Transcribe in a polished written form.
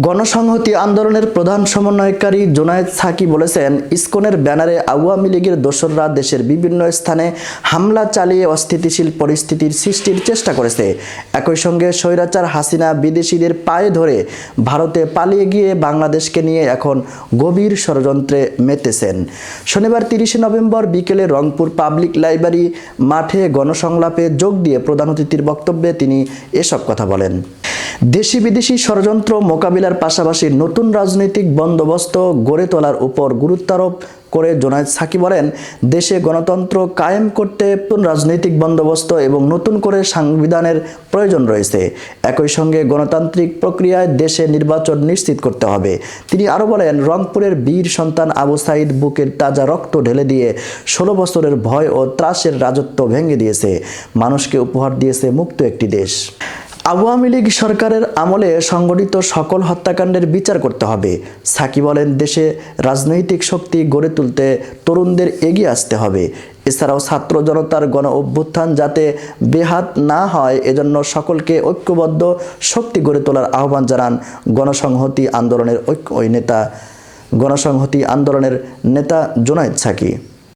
গণসংহতি আন্দোলনের প্রধান সমন্বয়কারী জুনায়েদ সাকি বলেছেন, ইসকনের ব্যানারে আওয়ামী লীগের দোসররা দেশের বিভিন্ন স্থানে হামলা চালিয়ে অস্থিতিশীল পরিস্থিতির সৃষ্টির চেষ্টা করেছে। একই সঙ্গে স্বৈরাচার হাসিনা বিদেশিদের পায়ে ধরে ভারতে পালিয়ে গিয়ে বাংলাদেশকে নিয়ে এখন গভীর ষড়যন্ত্রে মেতেছেন। শনিবার 30 নভেম্বর বিকেলে রংপুর পাবলিক লাইব্রেরি মাঠে গণসংলাপে যোগ দিয়ে প্রধান অতিথির বক্তব্যে তিনি এসব কথা বলেন। দেশি বিদেশি ষড়যন্ত্র মোকাবিলার পাশাপাশি নতুন রাজনৈতিক বন্দোবস্ত গড়ে তোলার উপর গুরুত্বারোপ করে জুনায়েদ সাকি বলেন, দেশে গণতন্ত্র কায়েম করতে নতুন রাজনৈতিক বন্দোবস্ত এবং নতুন করে সংবিধানের প্রয়োজন রয়েছে। একই সঙ্গে গণতান্ত্রিক প্রক্রিয়ায় দেশে নির্বাচন নিশ্চিত করতে হবে। তিনি আরও বলেন, রংপুরের বীর সন্তান আবু সাঈদ বুকের তাজা রক্ত ঢেলে দিয়ে 16 বছরের ভয় ও ত্রাসের রাজত্ব ভেঙে দিয়েছে, মানুষকে উপহার দিয়েছে মুক্ত একটি দেশ। আওয়ামী লীগ সরকারের আমলে সংগঠিত সকল হত্যাকাণ্ডের বিচার করতে হবে। সাকি বলেন, দেশে রাজনৈতিক শক্তি গড়ে তুলতে তরুণদের এগিয়ে আসতে হবে। এছাড়াও ছাত্র জনতার গণ অভ্যুত্থান যাতে বেহাত না হয় এজন্য সকলকে ঐক্যবদ্ধ শক্তি গড়ে তোলার আহ্বান জানান গণসংহতি আন্দোলনের নেতা জুনায়েদ সাকি।